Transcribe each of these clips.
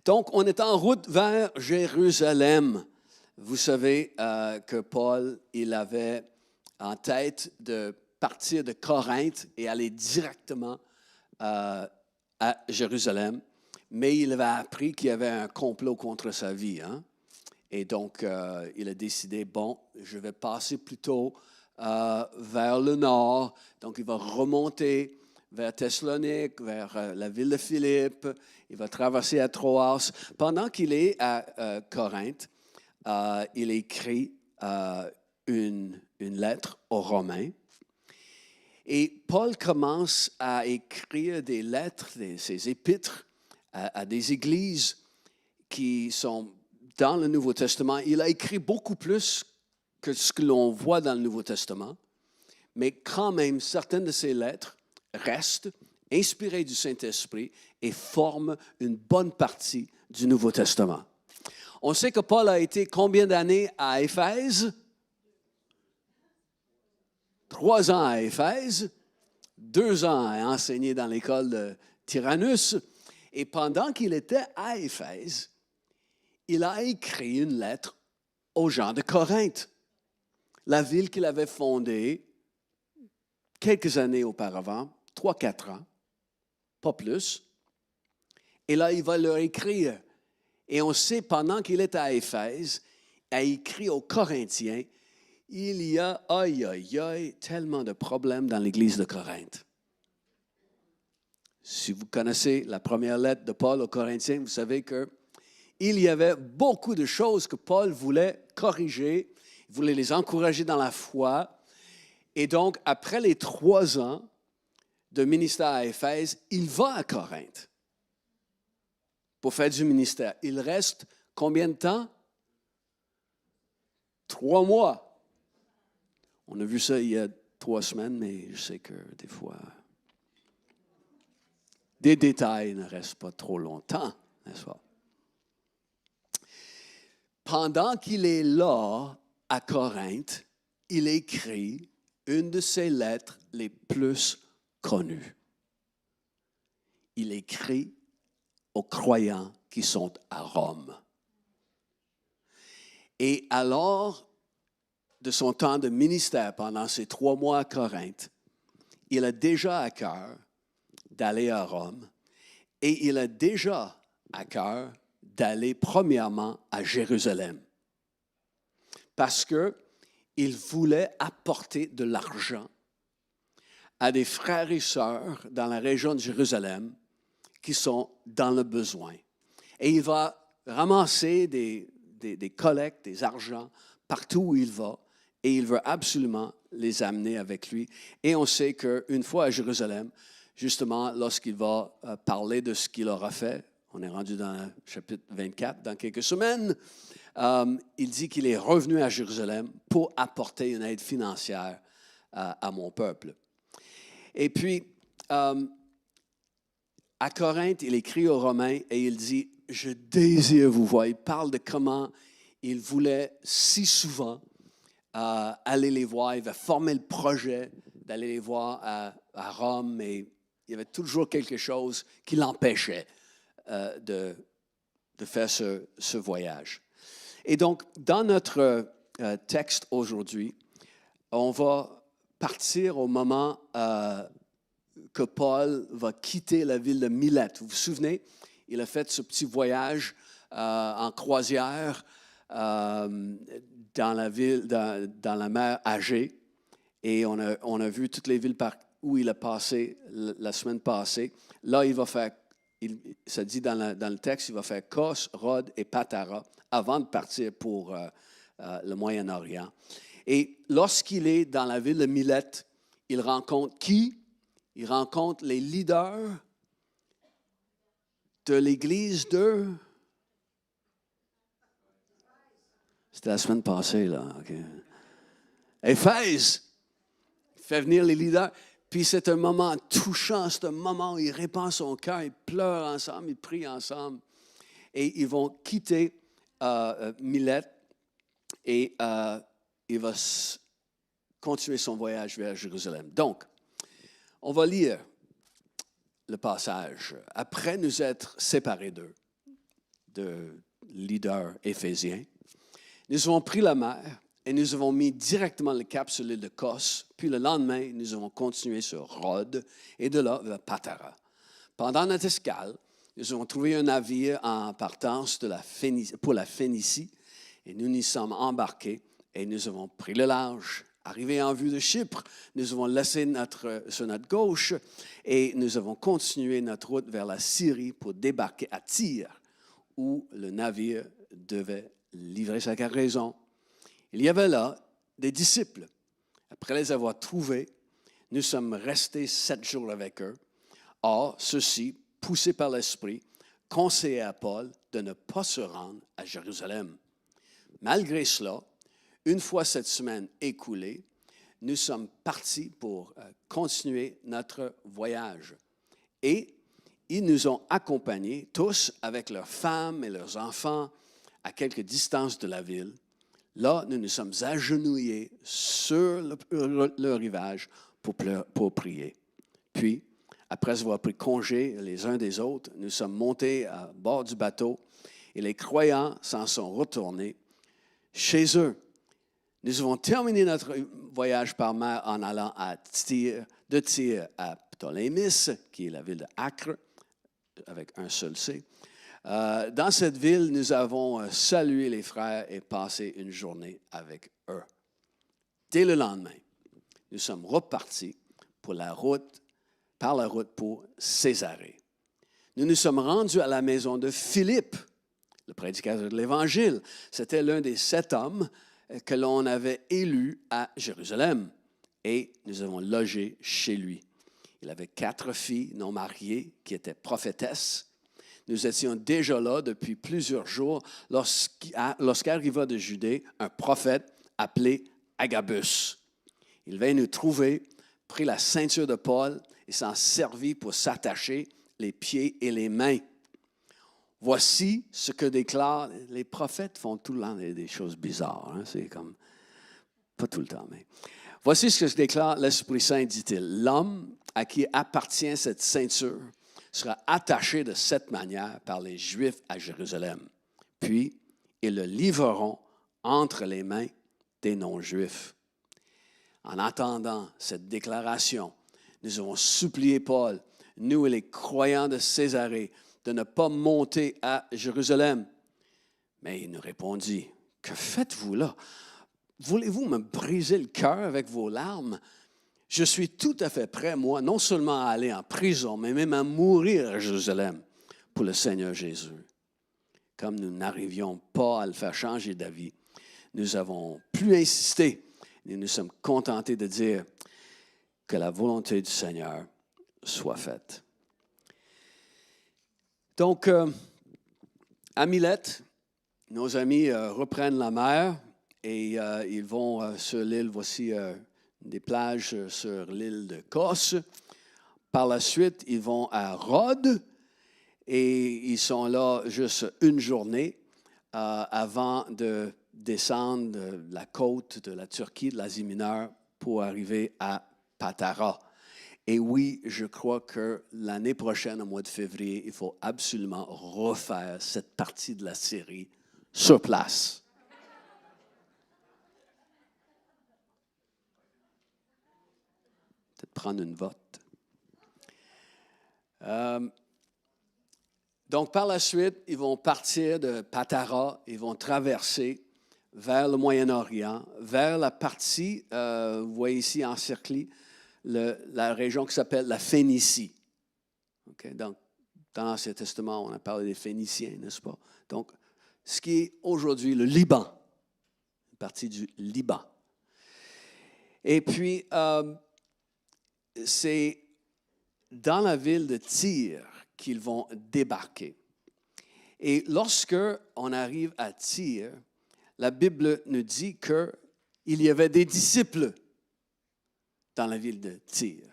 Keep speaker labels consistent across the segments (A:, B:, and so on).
A: Donc, on est en route vers Jérusalem. Vous savez que Paul, il avait en tête de partir de Corinthe et aller directement à Jérusalem, mais il avait appris qu'il y avait un complot contre sa vie. Hein? Et donc, il a décidé, bon, je vais passer plutôt vers le nord. Donc, il va remonter vers Thessalonique, vers la ville de Philippe. Il va traverser à Troas. Pendant qu'il est à Corinthe, il écrit une lettre aux Romains. Et Paul commence à écrire des lettres, ses épîtres, à des églises qui sont dans le Nouveau Testament. Il a écrit beaucoup plus que ce que l'on voit dans le Nouveau Testament, mais quand même, certaines de ces lettres restent inspirées du Saint-Esprit et forment une bonne partie du Nouveau Testament. On sait que Paul a été combien d'années à Éphèse? 3 ans à Éphèse, 2 ans à enseigner dans l'école de Tyrannus. Et pendant qu'il était à Éphèse, il a écrit une lettre aux gens de Corinthe, la ville qu'il avait fondée quelques années auparavant, 3-4 ans, pas plus. Et là, il va leur écrire. Et on sait, pendant qu'il est à Éphèse, il a écrit aux Corinthiens, il y a, tellement de problèmes dans l'Église de Corinthe. Si vous connaissez la première lettre de Paul aux Corinthiens, vous savez qu'il y avait beaucoup de choses que Paul voulait corriger, il voulait les encourager dans la foi. Et donc, après les 3 ans de ministère à Éphèse, il va à Corinthe pour faire du ministère. Il reste combien de temps? 3 mois. On a vu ça il y a 3 semaines, mais je sais que des fois, des détails ne restent pas trop longtemps, n'est-ce pas? Pendant qu'il est là, à Corinthe, il écrit une de ses lettres les plus connues. Il écrit aux croyants qui sont à Rome. Et alors, de son temps de ministère pendant ces 3 mois à Corinthe, il a déjà à cœur d'aller à Rome et il a déjà à cœur d'aller premièrement à Jérusalem parce qu'il voulait apporter de l'argent à des frères et sœurs dans la région de Jérusalem qui sont dans le besoin. Et il va ramasser des collectes, des argents partout où il va. Et il veut absolument les amener avec lui. Et on sait qu'une fois à Jérusalem, justement, lorsqu'il va parler de ce qu'il aura fait, on est rendu dans le chapitre 24, dans quelques semaines, il dit qu'il est revenu à Jérusalem pour apporter une aide financière à mon peuple. Et puis, à Corinthe, il écrit aux Romains et il dit, « Je désire vous voir ». Il parle de comment il voulait si souvent aller les voir. Il va former le projet d'aller les voir à Rome, mais il y avait toujours quelque chose qui l'empêchait de faire ce voyage. Et donc, dans notre texte aujourd'hui, on va partir au moment que Paul va quitter la ville de Milète. Vous vous souvenez, il a fait ce petit voyage en croisière dans la ville, dans la mer Égée, et on a vu toutes les villes où il a passé la semaine passée. Là, il va faire, ça dit dans le texte, il va faire Kos, Rhodes et Patara avant de partir pour le Moyen-Orient. Et lorsqu'il est dans la ville de Milète, il rencontre qui? Il rencontre les leaders de l'église de... C'était la semaine passée, là. Okay. Éphèse. Il fait venir les leaders. Puis c'est un moment touchant, c'est un moment où il répand son cœur, ils pleurent ensemble, ils prient ensemble. Et ils vont quitter Milète et il va continuer son voyage vers Jérusalem. Donc, on va lire le passage. Après nous être séparés d'eux, de leaders éphésiens. Nous avons pris la mer et nous avons mis directement le cap sur l'île de Kos. Puis le lendemain, nous avons continué sur Rhodes et de là vers Patara. Pendant notre escale, nous avons trouvé un navire en partance pour la Phénicie et nous n'y sommes embarqués et nous avons pris le large. Arrivés en vue de Chypre, nous avons laissé sur notre gauche et nous avons continué notre route vers la Syrie pour débarquer à Tyr, où le navire devait livrer sa cargaison. Il y avait là des disciples. Après les avoir trouvés, nous sommes restés 7 jours avec eux. Or, ceux-ci, poussés par l'Esprit, conseillaient à Paul de ne pas se rendre à Jérusalem. Malgré cela, une fois cette semaine écoulée, nous sommes partis pour continuer notre voyage. Et ils nous ont accompagnés, tous avec leurs femmes et leurs enfants, à quelque distance de la ville. Là, nous nous sommes agenouillés sur le rivage pour prier. Puis, après avoir pris congé les uns des autres, nous sommes montés à bord du bateau et les croyants s'en sont retournés chez eux. Nous avons terminé notre voyage par mer en allant de Tyr à Ptolémis, qui est la ville de Acre, avec un seul C. Dans cette ville, nous avons salué les frères et passé une journée avec eux. Dès le lendemain, nous sommes repartis par la route pour Césarée. Nous nous sommes rendus à la maison de Philippe, le prédicateur de l'Évangile. C'était l'un des 7 hommes que l'on avait élu à Jérusalem et nous avons logé chez lui. Il avait 4 filles non mariées qui étaient prophétesses. Nous étions déjà là depuis plusieurs jours lorsqu'arriva de Judée un prophète appelé Agabus. Il vint nous trouver, prit la ceinture de Paul et s'en servit pour s'attacher les pieds et les mains. Voici ce que déclarent les prophètes, font tout le temps des choses bizarres. Hein? C'est comme, pas tout le temps, mais. Voici ce que déclare l'Esprit Saint, dit-il. L'homme à qui appartient cette ceinture sera attaché de cette manière par les Juifs à Jérusalem. Puis, ils le livreront entre les mains des non-Juifs. En attendant cette déclaration, nous avons supplié Paul, nous et les croyants de Césarée, de ne pas monter à Jérusalem. Mais il nous répondit, « Que faites-vous là? Voulez-vous me briser le cœur avec vos larmes? Je suis tout à fait prêt, moi, non seulement à aller en prison, mais même à mourir à Jérusalem pour le Seigneur Jésus. » Comme nous n'arrivions pas à le faire changer d'avis, nous avons plus insisté et nous sommes contentés de dire que la volonté du Seigneur soit faite. Donc, à Milette, nos amis reprennent la mer et ils vont sur l'île, voici des plages sur l'île de Kos. Par la suite, ils vont à Rhodes et ils sont là juste une journée avant de descendre de la côte de la Turquie, de l'Asie mineure, pour arriver à Patara. Et oui, je crois que l'année prochaine, au mois de février, il faut absolument refaire cette partie de la série sur place. Peut-être prendre une vote. Donc, par la suite, ils vont partir de Patara, ils vont traverser vers le Moyen-Orient, vers la partie, vous voyez ici encerclée, la région qui s'appelle la Phénicie. Okay? Donc, dans l'Ancien Testament, on a parlé des Phéniciens, n'est-ce pas? Donc, ce qui est aujourd'hui le Liban, une partie du Liban. Et puis, c'est dans la ville de Tyr qu'ils vont débarquer. Et lorsque on arrive à Tyr, la Bible nous dit qu'il y avait des disciples dans la ville de Tyr.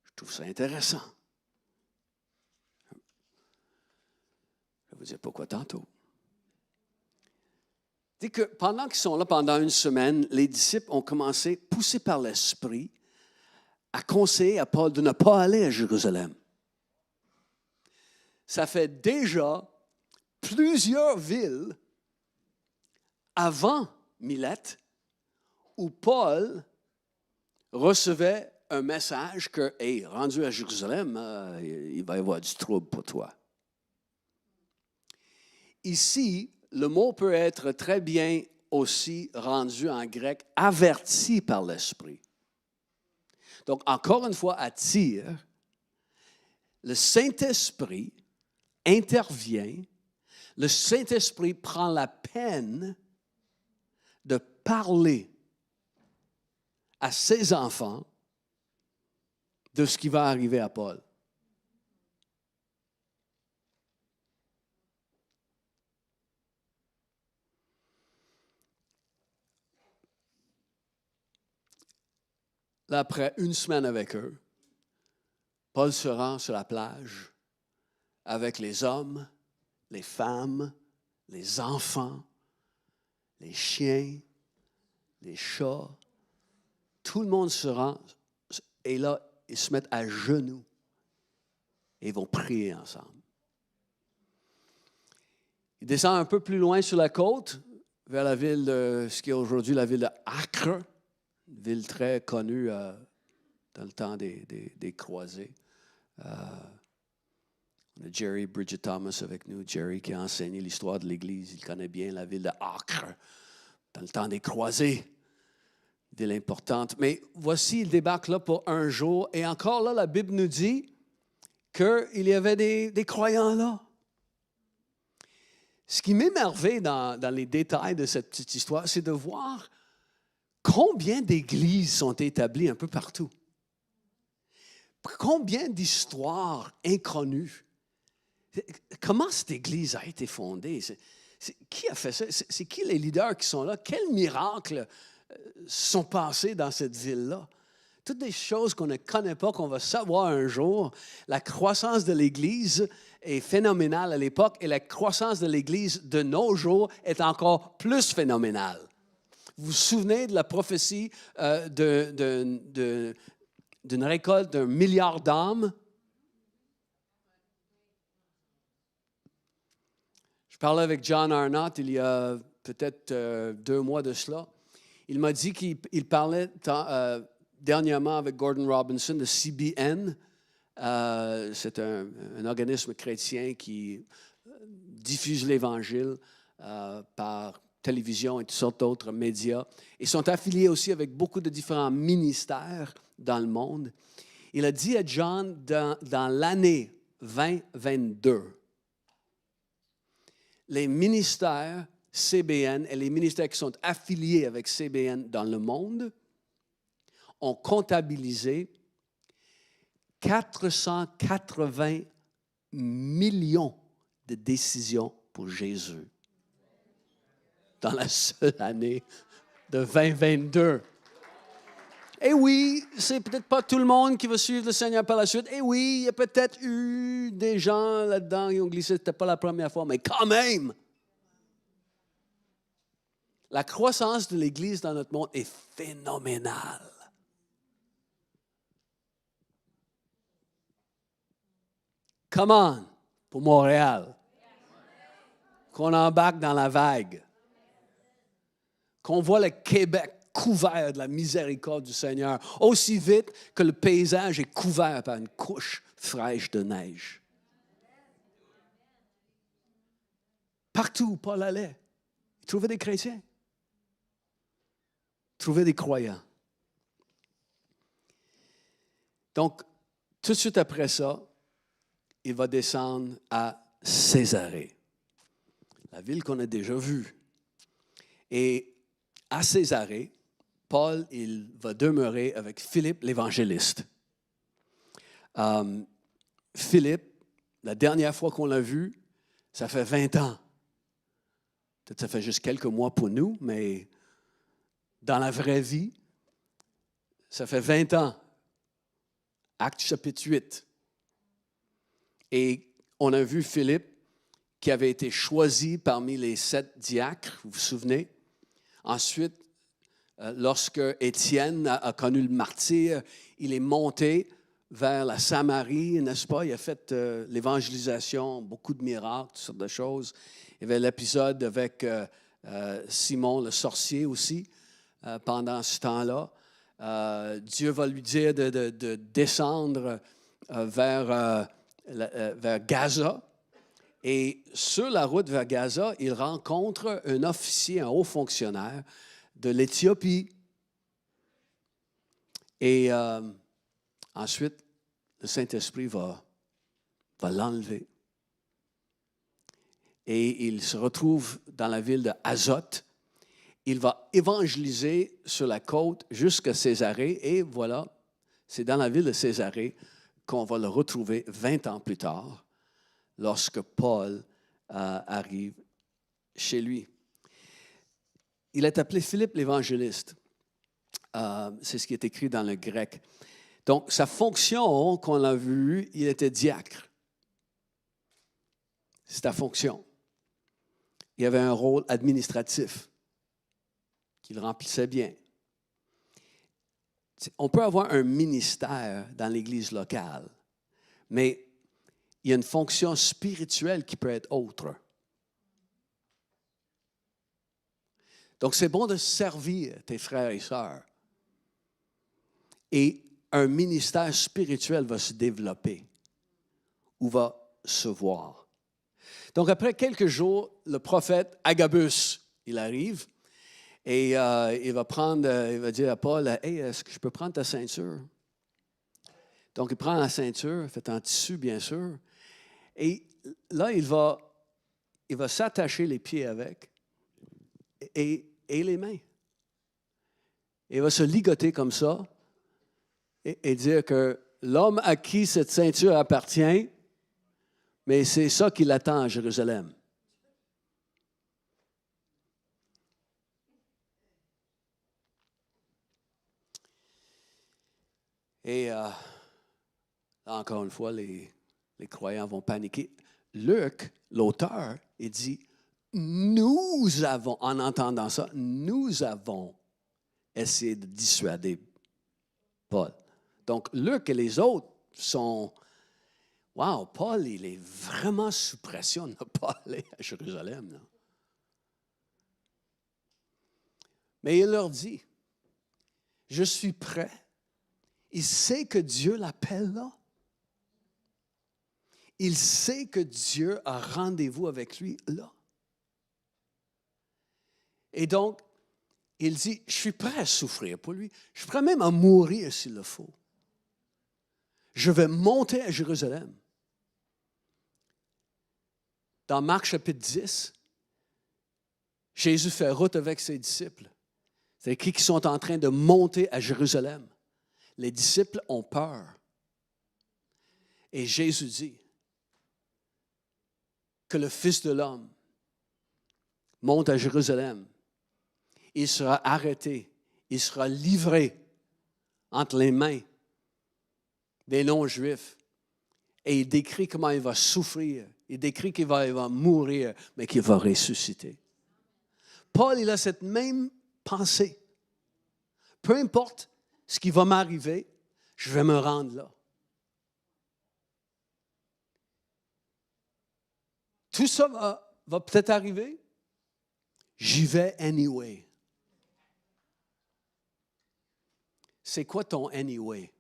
A: Je trouve ça intéressant. Je vais vous dire pourquoi tantôt. C'est que pendant qu'ils sont là pendant une semaine, les disciples ont commencé, poussés par l'Esprit, à conseiller à Paul de ne pas aller à Jérusalem. Ça fait déjà plusieurs villes avant Milette où Paul recevait un message que, hey, rendu à Jérusalem, il va y avoir du trouble pour toi. Ici, le mot peut être très bien aussi rendu en grec averti par l'Esprit. Donc, encore une fois, à Tyr, le Saint-Esprit intervient, le Saint-Esprit prend la peine de parler à ses enfants de ce qui va arriver à Paul. Là, après une semaine avec eux, Paul se rend sur la plage avec les hommes, les femmes, les enfants, les chiens, les chats. Tout le monde se rend et là, ils se mettent à genoux et ils vont prier ensemble. Ils descendent un peu plus loin sur la côte, vers la ville de ce qui est aujourd'hui la ville de Acre, une ville très connue dans le temps des croisés. On a Jerry Bridget Thomas avec nous. Jerry qui a enseigné l'histoire de l'Église. Il connaît bien la ville de Acre dans le temps des croisés. Ville importante. Mais voici, il débarque là pour un jour. Et encore là, la Bible nous dit qu'il y avait des croyants là. Ce qui m'émerveille dans les détails de cette petite histoire, c'est de voir combien d'églises sont établies un peu partout. Combien d'histoires inconnues. Comment cette église a été fondée? Qui a fait ça? C'est qui les leaders qui sont là? Quels miracles sont passés dans cette ville-là? Toutes des choses qu'on ne connaît pas, qu'on va savoir un jour. La croissance de l'Église est phénoménale à l'époque et la croissance de l'Église de nos jours est encore plus phénoménale. Vous vous souvenez de la prophétie d'une récolte d'1 milliard d'âmes? Je parlais avec John Arnott il y a peut-être 2 mois de cela. Il m'a dit qu'il parlait dernièrement avec Gordon Robinson de CBN. C'est un organisme chrétien qui diffuse l'Évangile par télévision et toutes sortes d'autres médias. Ils sont affiliés aussi avec beaucoup de différents ministères dans le monde. Il a dit à John, dans l'année 2022, les ministères CBN et les ministères qui sont affiliés avec CBN dans le monde ont comptabilisé 480 millions de décisions pour Jésus dans la seule année de 2022. Et oui, c'est peut-être pas tout le monde qui va suivre le Seigneur par la suite. Et oui, il y a peut-être eu des gens là-dedans qui ont glissé, c'était pas la première fois, mais quand même, la croissance de l'Église dans notre monde est phénoménale. Come on, pour Montréal. Qu'on embarque dans la vague. Qu'on voit le Québec couvert de la miséricorde du Seigneur, aussi vite que le paysage est couvert par une couche fraîche de neige. Partout où Paul allait, il trouvait des chrétiens. Il trouvait des croyants. Donc, tout de suite après ça, il va descendre à Césarée, la ville qu'on a déjà vue. Et à Césarée, Paul, il va demeurer avec Philippe l'évangéliste. Philippe, la dernière fois qu'on l'a vu, ça fait 20 ans. Peut-être ça fait juste quelques mois pour nous, mais dans la vraie vie, ça fait 20 ans. Acte chapitre 8. Et on a vu Philippe qui avait été choisi parmi les 7 diacres, vous vous souvenez? Ensuite, lorsque Étienne a connu le martyre, il est monté vers la Samarie, n'est-ce pas? Il a fait l'évangélisation, beaucoup de miracles, toutes sortes de choses. Il y avait l'épisode avec Simon le sorcier aussi, pendant ce temps-là. Dieu va lui dire de descendre vers Gaza. Et sur la route vers Gaza, il rencontre un officier, un haut fonctionnaire de l'Éthiopie. Et ensuite, le Saint-Esprit va l'enlever. Et il se retrouve dans la ville de Azote. Il va évangéliser sur la côte jusqu'à Césarée. Et voilà, c'est dans la ville de Césarée qu'on va le retrouver 20 ans plus tard, lorsque Paul arrive chez lui. Il est appelé Philippe l'évangéliste. C'est ce qui est écrit dans le grec. Donc, sa fonction qu'on a vue, il était diacre. C'est sa fonction. Il avait un rôle administratif qu'il remplissait bien. On peut avoir un ministère dans l'Église locale, mais il y a une fonction spirituelle qui peut être autre. Donc, c'est bon de servir tes frères et sœurs. Et un ministère spirituel va se développer ou va se voir. Donc, après quelques jours, le prophète Agabus, il arrive et il va dire à Paul, « Hey, est-ce que je peux prendre ta ceinture? » Donc, il prend la ceinture, faite en tissu, bien sûr, et là, il va s'attacher les pieds avec et les mains. Il va se ligoter comme ça et dire que l'homme à qui cette ceinture appartient, mais c'est ça qui l'attend à Jérusalem. Et là, encore une fois, les croyants vont paniquer. Luc, l'auteur, il dit, nous avons, en entendant ça, nous avons essayé de dissuader Paul. Donc, Luc et les autres sont, wow, Paul, il est vraiment sous pression de ne pas aller à Jérusalem. Là. Mais il leur dit, je suis prêt. Il sait que Dieu l'appelle là. Il sait que Dieu a rendez-vous avec lui là. Et donc, il dit, je suis prêt à souffrir pour lui. Je suis prêt même à mourir s'il le faut. Je vais monter à Jérusalem. Dans Marc chapitre 10, Jésus fait route avec ses disciples. C'est écrit qu'ils sont en train de monter à Jérusalem. Les disciples ont peur. Et Jésus dit que le Fils de l'homme monte à Jérusalem. Il sera arrêté. Il sera livré entre les mains des non-juifs. Et il décrit comment il va souffrir. Il décrit qu'il va mourir, mais qu'il va ressusciter. Paul, il a cette même pensée. Peu importe ce qui va m'arriver, je vais me rendre là. Tout ça va peut-être arriver. J'y vais anyway. C'est quoi ton anyway?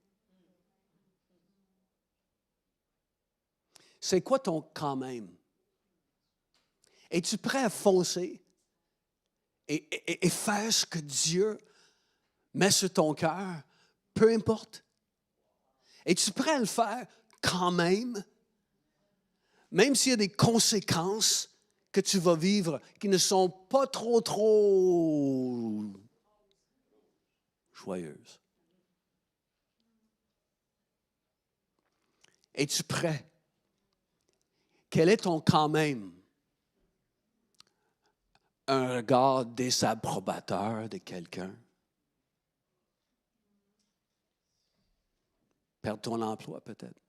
A: C'est quoi ton quand même? Es-tu prêt à foncer et faire ce que Dieu met sur ton cœur, peu importe? Es-tu prêt à le faire quand même? Même s'il y a des conséquences que tu vas vivre qui ne sont pas trop joyeuses. Es-tu prêt? Quel est ton quand même? Un regard désapprobateur de quelqu'un? Perdre ton emploi peut-être?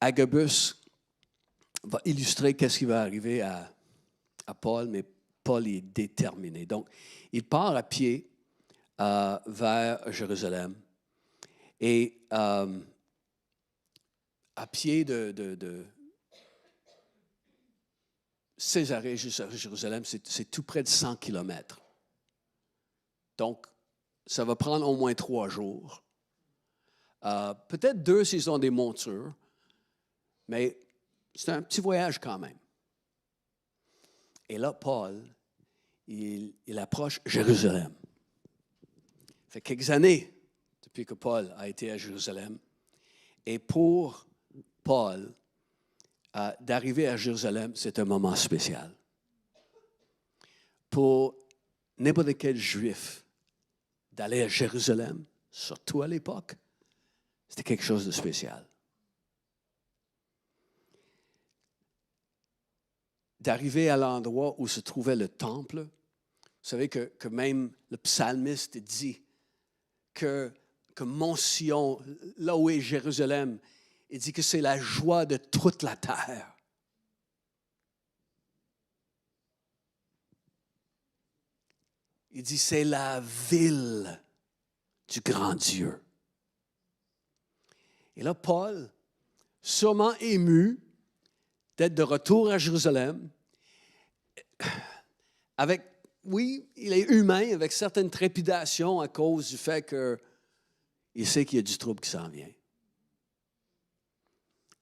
A: Agabus va illustrer qu'est-ce qui va arriver à à Paul, mais Paul est déterminé. Donc, il part à pied vers Jérusalem. Et à pied de Césarée jusqu'à Jérusalem, c'est tout près de 100 kilomètres. Donc, ça va prendre au moins 3 jours. Peut-être 2 s'ils ont des montures, mais c'est un petit voyage quand même. Et là, Paul, il approche Jérusalem. Ça fait quelques années depuis que Paul a été à Jérusalem. Et pour Paul, d'arriver à Jérusalem, c'est un moment spécial. Pour n'importe quel juif, d'aller à Jérusalem, surtout à l'époque, c'était quelque chose de spécial. D'arriver à l'endroit où se trouvait le temple, vous savez que même le psalmiste dit que Mont Sion, là où est Jérusalem, il dit que c'est la joie de toute la terre. Il dit c'est la ville du grand Dieu. Et là, Paul, sûrement ému d'être de retour à Jérusalem, oui, il est humain, avec certaines trépidations à cause du fait qu'il sait qu'il y a du trouble qui s'en vient.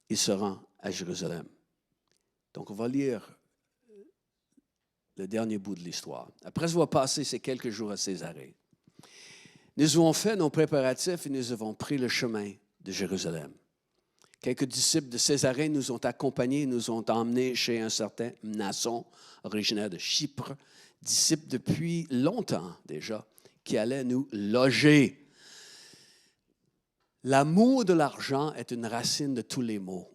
A: Il se rend à Jérusalem. Donc, on va lire le dernier bout de l'histoire. Après avoir passé ces quelques jours à Césarée, nous avons fait nos préparatifs et nous avons pris le chemin de Jérusalem. Quelques disciples de Césarée nous ont accompagnés et nous ont emmenés chez un certain Mnason, originaire de Chypre, disciple depuis longtemps déjà, qui allait nous loger. L'amour de l'argent est une racine de tous les maux.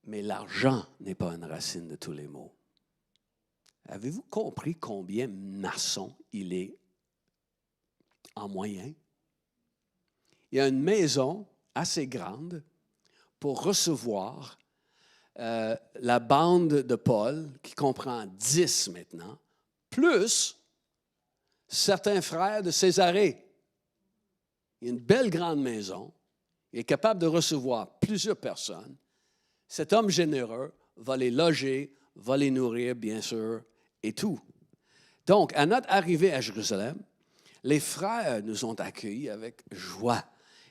A: Mais l'argent n'est pas une racine de tous les maux. Avez-vous compris combien Mnason il est en moyen? Il y a une maison assez grande pour recevoir la bande de Paul, qui comprend 10 maintenant, plus certains frères de Césarée. Il y a une belle grande maison. Il est capable de recevoir plusieurs personnes. Cet homme généreux va les loger, va les nourrir, bien sûr, et tout. Donc, à notre arrivée à Jérusalem, les frères nous ont accueillis avec joie.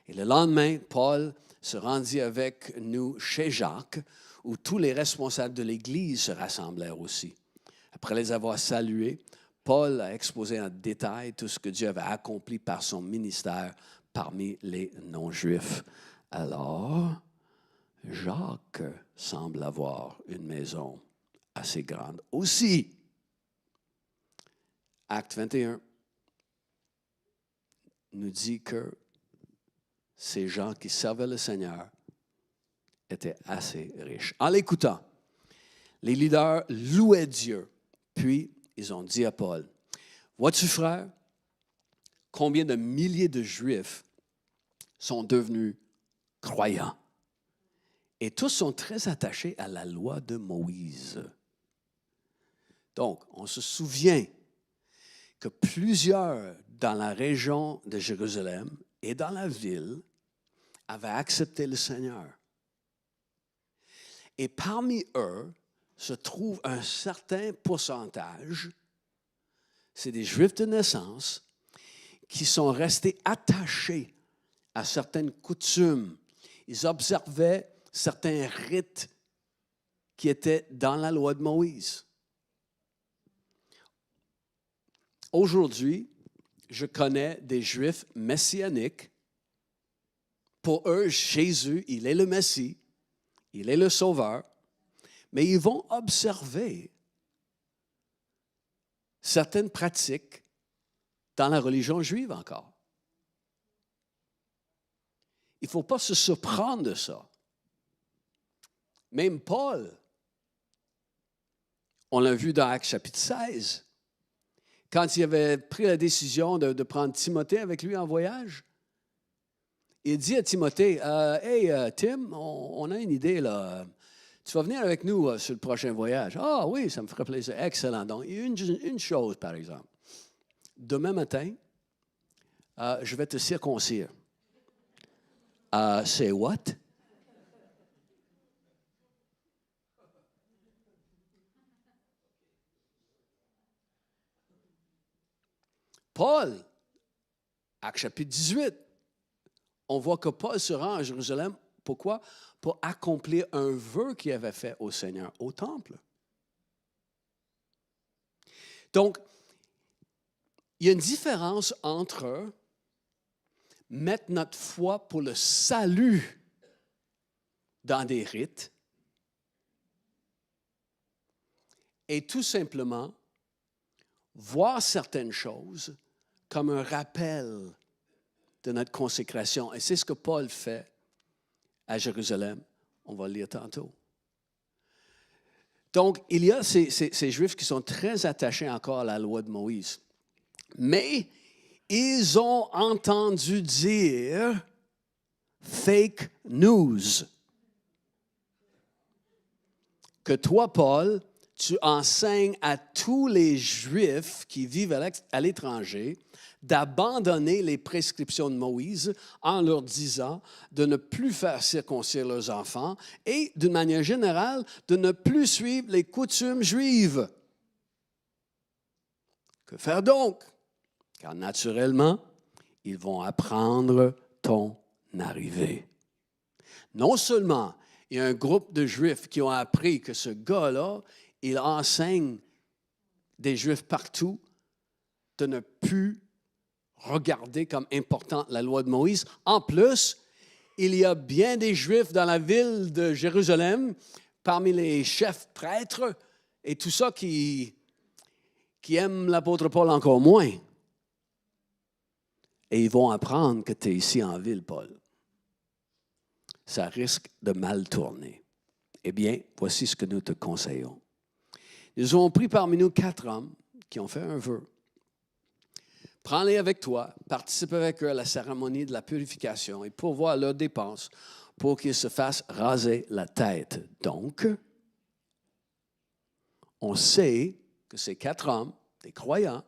A: Et le lendemain, Paul se rendit avec nous chez Jacques, où tous les responsables de l'Église se rassemblèrent aussi. Après les avoir salués, Paul a exposé en détail tout ce que Dieu avait accompli par son ministère parmi les non-juifs. Alors, Jacques semble avoir une maison assez grande aussi. Acte 21 nous dit que ces gens qui servaient le Seigneur étaient assez riches. En l'écoutant, les leaders louaient Dieu. Puis, ils ont dit à Paul, « Vois-tu, frère, combien de milliers de Juifs sont devenus croyants? Et tous sont très attachés à la loi de Moïse. » Donc, on se souvient que plusieurs dans la région de Jérusalem et dans la ville avaient accepté le Seigneur. Et parmi eux se trouve un certain pourcentage, c'est des Juifs de naissance, qui sont restés attachés à certaines coutumes. Ils observaient certains rites qui étaient dans la loi de Moïse. Aujourd'hui, je connais des Juifs messianiques. Pour eux, Jésus, il est le Messie, il est le Sauveur, mais ils vont observer certaines pratiques dans la religion juive encore. Il ne faut pas se surprendre de ça. Même Paul, on l'a vu dans Actes chapitre 16, quand il avait pris la décision de prendre Timothée avec lui en voyage, il dit à Timothée, « Hey, Tim, on a une idée, là. tu vas venir avec nous sur le prochain voyage. Ah oui, ça me ferait plaisir. Excellent. Donc, une chose, par exemple. Demain matin, je vais te circoncire. Say what? Paul, Actes chapitre 18, on voit que Paul se rend à Jérusalem. Pourquoi? Pour accomplir un vœu qu'il avait fait au Seigneur, au temple. Donc, il y a une différence entre mettre notre foi pour le salut dans des rites et tout simplement voir certaines choses comme un rappel de notre consécration. Et c'est ce que Paul fait à Jérusalem. On va le lire tantôt. Donc, il y a ces Juifs qui sont très attachés encore à la loi de Moïse. Mais ils ont entendu dire fake news. Que toi, Paul, tu enseignes à tous les Juifs qui vivent à l'étranger d'abandonner les prescriptions de Moïse en leur disant de ne plus faire circoncire leurs enfants et, d'une manière générale, de ne plus suivre les coutumes juives. Que faire donc? Car naturellement, ils vont apprendre ton arrivée. Non seulement il y a un groupe de Juifs qui ont appris que ce gars-là, il enseigne des Juifs partout de ne plus regarder comme importante la loi de Moïse. En plus, il y a bien des Juifs dans la ville de Jérusalem, parmi les chefs prêtres et tout ça qui aiment l'apôtre Paul encore moins. Et ils vont apprendre que tu es ici en ville, Paul. Ça risque de mal tourner. Eh bien, voici ce que nous te conseillons. Nous avons pris parmi nous 4 hommes qui ont fait un vœu. Prends-les avec toi, participe avec eux à la cérémonie de la purification et pourvois leurs dépenses pour qu'ils se fassent raser la tête. Donc, on sait que ces 4 hommes, des croyants,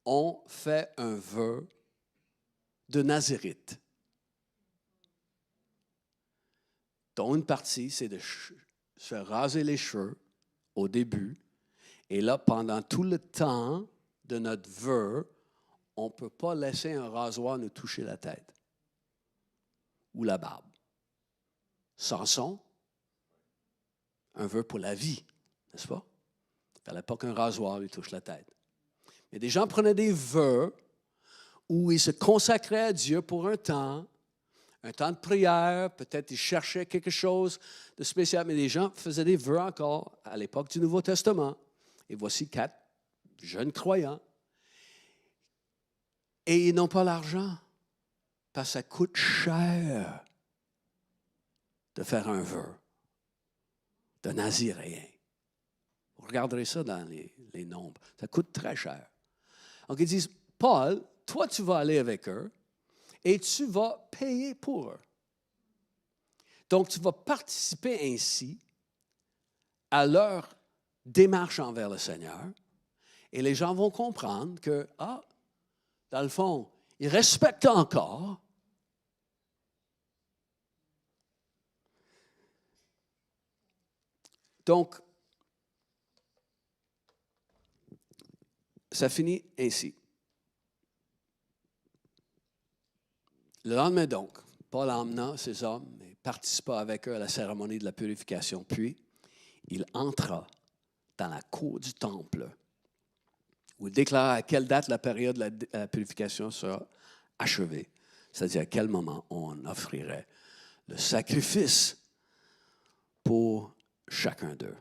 A: ont fait un vœu de nazérite, dont une partie, c'est de se raser les cheveux au début. Et là, pendant tout le temps de notre vœu, on ne peut pas laisser un rasoir nous toucher la tête ou la barbe. Samson, un vœu pour la vie, n'est-ce pas? Il ne fallait pas qu'un rasoir lui touche la tête. Mais des gens prenaient des vœux où ils se consacraient à Dieu pour un temps de prière, peut-être ils cherchaient quelque chose de spécial, mais les gens faisaient des vœux encore à l'époque du Nouveau Testament. Et voici 4 jeunes croyants. Et ils n'ont pas l'argent, parce que ça coûte cher de faire un vœu de naziréen. Vous regarderez ça dans les nombres. Ça coûte très cher. Donc ils disent, Paul, toi tu vas aller avec eux et tu vas payer pour eux. Donc tu vas participer ainsi à leur démarche envers le Seigneur et les gens vont comprendre que, dans le fond, ils respectent encore. Donc, ça finit ainsi. Le lendemain donc, Paul emmena ces hommes et participa avec eux à la cérémonie de la purification. Puis, il entra dans la cour du temple où il déclara à quelle date la période de la purification sera achevée, c'est-à-dire à quel moment on offrirait le sacrifice pour chacun d'eux.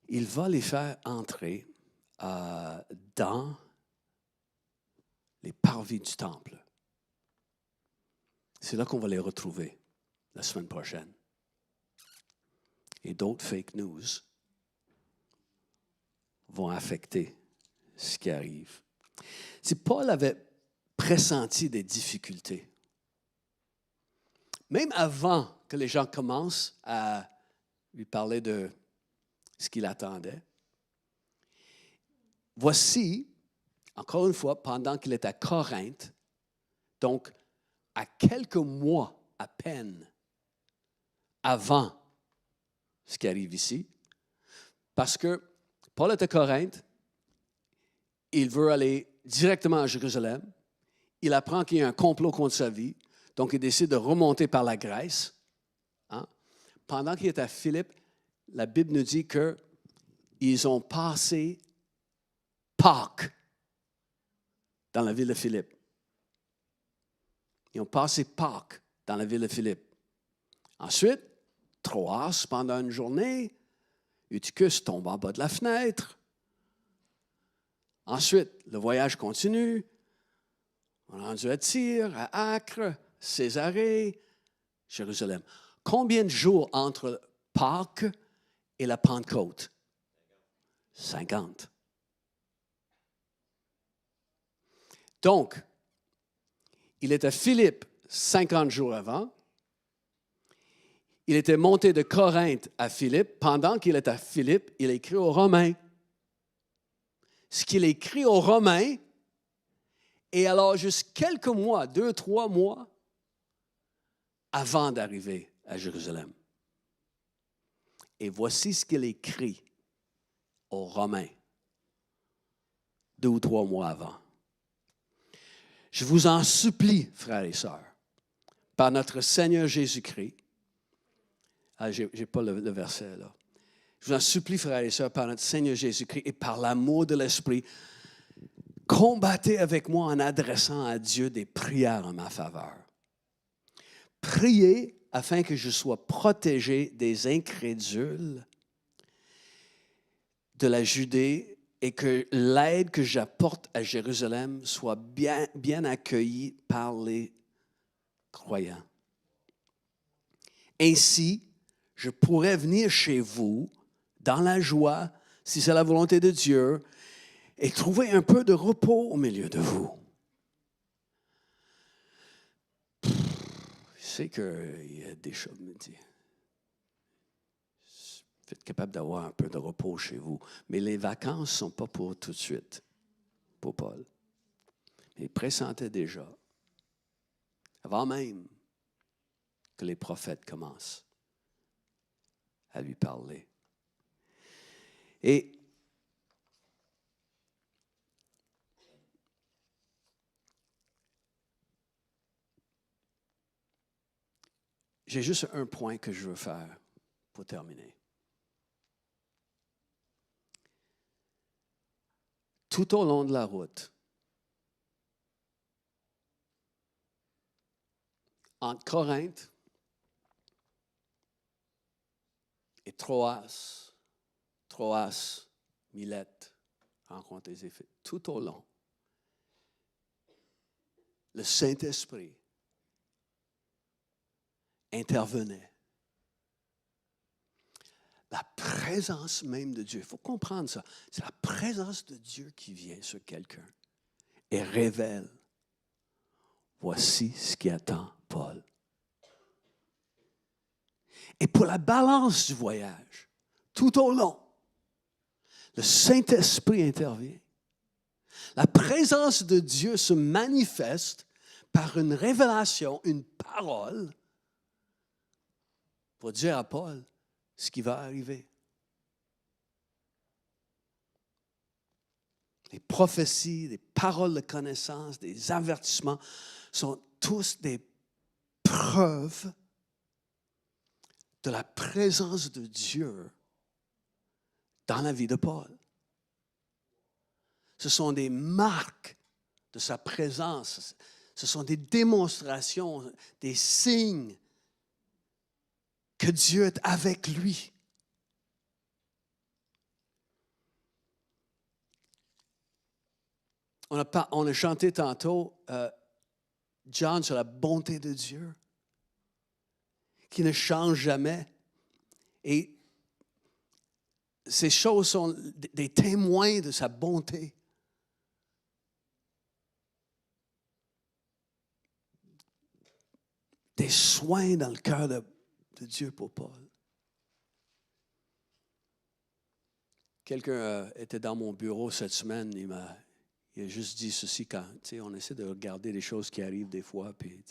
A: Il va les faire entrer dans les parvis du temple. C'est là qu'on va les retrouver la semaine prochaine. Et d'autres fake news vont affecter ce qui arrive. Si Paul avait pressenti des difficultés, même avant que les gens commencent à lui parler de ce qu'il attendait, voici, encore une fois, pendant qu'il est à Corinthe, donc à quelques mois à peine avant ce qui arrive ici, parce que Paul est à Corinthe, il veut aller directement à Jérusalem, il apprend qu'il y a un complot contre sa vie, donc il décide de remonter par la Grèce. Hein? Pendant qu'il est à Philippe, la Bible nous dit qu'ils ont passé Pâques dans la ville de Philippe. Ils ont passé Pâques dans la ville de Philippe. Ensuite, Troas, pendant une journée, Eutychus tombe en bas de la fenêtre. Ensuite, le voyage continue. On est rendu à Tyr, à Acre, Césarée, Jérusalem. Combien de jours entre Pâques et la Pentecôte? 50. Donc, il est à Philippe 50 jours avant. Il était monté de Corinthe à Philippe. Pendant qu'il est à Philippe, il écrit aux Romains. Ce qu'il écrit aux Romains, et alors juste quelques mois, 2, 3 mois, avant d'arriver à Jérusalem. Et voici ce qu'il écrit aux Romains, 2 ou 3 mois avant. Je vous en supplie, frères et sœurs, par notre Seigneur Jésus-Christ. Je n'ai pas le verset là. Je vous en supplie, frères et sœurs, par notre Seigneur Jésus-Christ et par l'amour de l'Esprit, combattez avec moi en adressant à Dieu des prières en ma faveur. Priez afin que je sois protégé des incrédules de la Judée et que l'aide que j'apporte à Jérusalem soit bien accueillie par les croyants. Ainsi, je pourrais venir chez vous dans la joie, si c'est la volonté de Dieu, et trouver un peu de repos au milieu de vous. Je sais qu'il y a des choses, me dit. Vous êtes capable d'avoir un peu de repos chez vous. Mais les vacances ne sont pas pour tout de suite, pour Paul. Il pressentait déjà, avant même que les prophètes commencent à lui parler. Et j'ai juste un point que je veux faire pour terminer. Tout au long de la route, entre Corinthe et Troas, Milette, rencontre des effets, tout au long, le Saint-Esprit intervenait. La présence même de Dieu, il faut comprendre ça, c'est la présence de Dieu qui vient sur quelqu'un et révèle, voici ce qui attend Paul. Et pour la balance du voyage, tout au long, le Saint-Esprit intervient. La présence de Dieu se manifeste par une révélation, une parole, pour dire à Paul ce qui va arriver. Les prophéties, les paroles de connaissance, des avertissements sont tous des preuves de la présence de Dieu dans la vie de Paul. Ce sont des marques de sa présence. Ce sont des démonstrations, des signes que Dieu est avec lui. On a chanté tantôt, John, sur la bonté de Dieu, qui ne change jamais. Et ces choses sont des témoins de sa bonté. des soins dans le cœur de Dieu pour Paul. Quelqu'un était dans mon bureau cette semaine, il a juste dit ceci quand, on essaie de regarder les choses qui arrivent des fois, puis il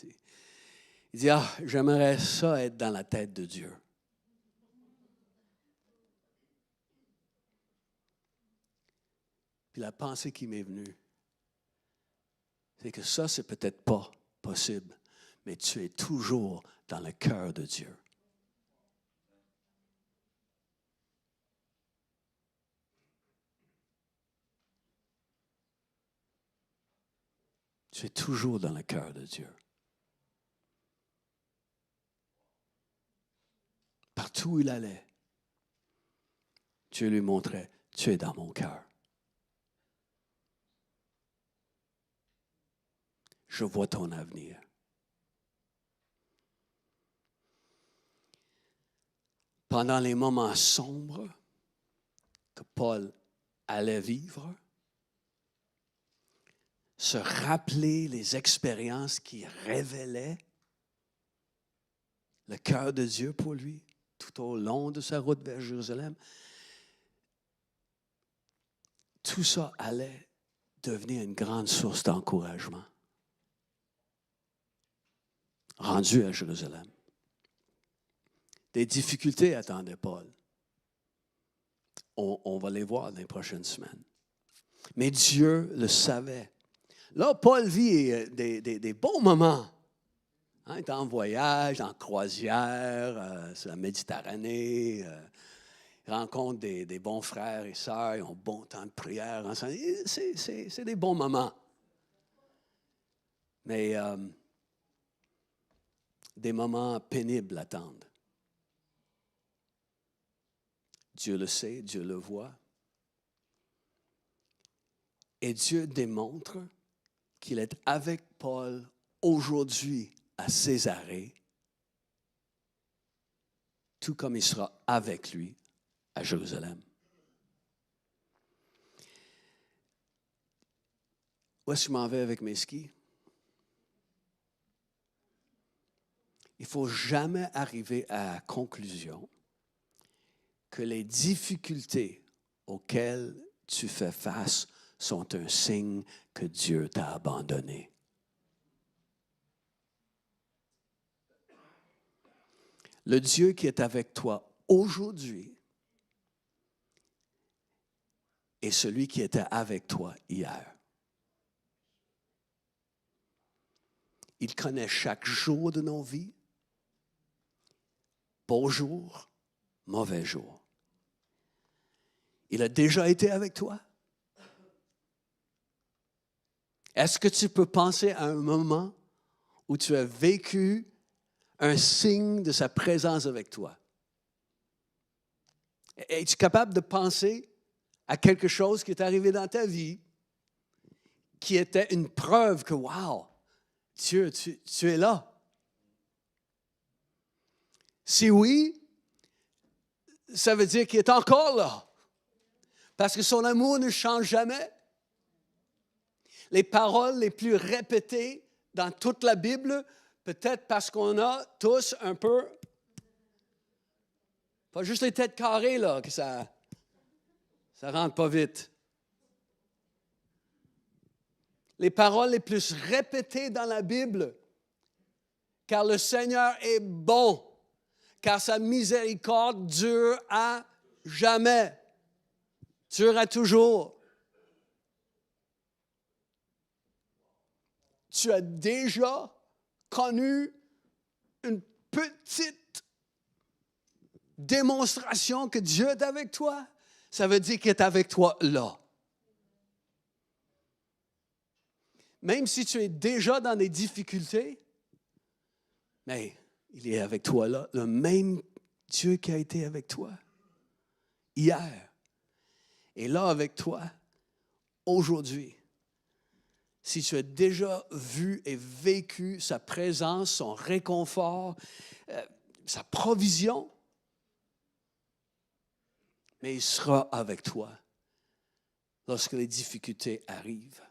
A: dit, j'aimerais ça être dans la tête de Dieu. Puis la pensée qui m'est venue, c'est que ça, c'est peut-être pas possible, mais tu es toujours dans le cœur de Dieu. Tu es toujours dans le cœur de Dieu. Partout où il allait, Dieu lui montrait, tu es dans mon cœur. Je vois ton avenir. Pendant les moments sombres que Paul allait vivre, se rappeler les expériences qui révélaient le cœur de Dieu pour lui tout au long de sa route vers Jérusalem, tout ça allait devenir une grande source d'encouragement. Rendu à Jérusalem. Des difficultés attendaient Paul. On va les voir dans les prochaines semaines. Mais Dieu le savait. Là, Paul vit des bons moments. Il est en voyage, en croisière, sur la Méditerranée. Il rencontre des bons frères et sœurs. Ils ont bon temps de prière ensemble. C'est des bons moments. Mais des moments pénibles attendent. Dieu le sait, Dieu le voit. Et Dieu démontre qu'il est avec Paul aujourd'hui à Césarée, tout comme il sera avec lui à Jérusalem. Où est-ce que je m'en vais avec mes skis? Il ne faut jamais arriver à la conclusion que les difficultés auxquelles tu fais face sont un signe que Dieu t'a abandonné. Le Dieu qui est avec toi aujourd'hui est celui qui était avec toi hier. Il connaît chaque jour de nos vies, beau jour, mauvais jour. Il a déjà été avec toi. Est-ce que tu peux penser à un moment où tu as vécu un signe de sa présence avec toi? Es-tu capable de penser à quelque chose qui est arrivé dans ta vie qui était une preuve que, wow, Dieu, tu es là? Si oui, ça veut dire qu'il est encore là. Parce que son amour ne change jamais. Les paroles les plus répétées dans toute la Bible, peut-être parce qu'on a tous un peu, pas juste les têtes carrées, là, que ça rentre pas vite. Les paroles les plus répétées dans la Bible, car le Seigneur est bon, car sa miséricorde dure à jamais, dure à toujours. Tu as déjà connu une petite démonstration que Dieu est avec toi? Ça veut dire qu'il est avec toi là. Même si tu es déjà dans des difficultés, mais il est avec toi là. Le même Dieu qui a été avec toi hier est là avec toi aujourd'hui. Si tu as déjà vu et vécu sa présence, son réconfort, sa provision, mais il sera avec toi lorsque les difficultés arrivent.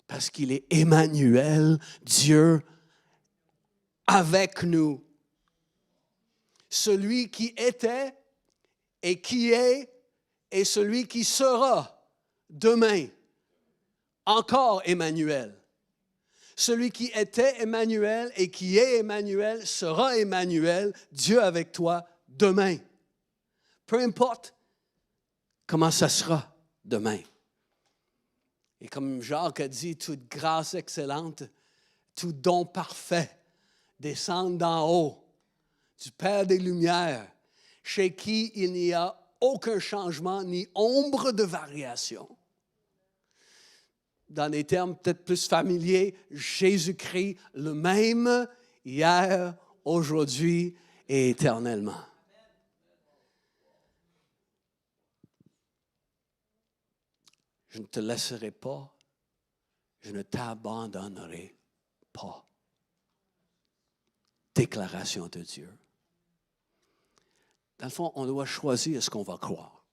A: Parce qu'il est Emmanuel, Dieu avec nous. Celui qui était et qui est et celui qui sera demain. Encore Emmanuel. Celui qui était Emmanuel et qui est Emmanuel sera Emmanuel, Dieu avec toi demain. Peu importe comment ça sera demain. Et comme Jacques a dit, toute grâce excellente, tout don parfait descend d'en haut, du Père des Lumières, chez qui il n'y a aucun changement ni ombre de variation. Dans des termes peut-être plus familiers, Jésus-Christ le même hier, aujourd'hui et éternellement. Je ne te laisserai pas, je ne t'abandonnerai pas. Déclaration de Dieu. Dans le fond, on doit choisir ce qu'on va croire.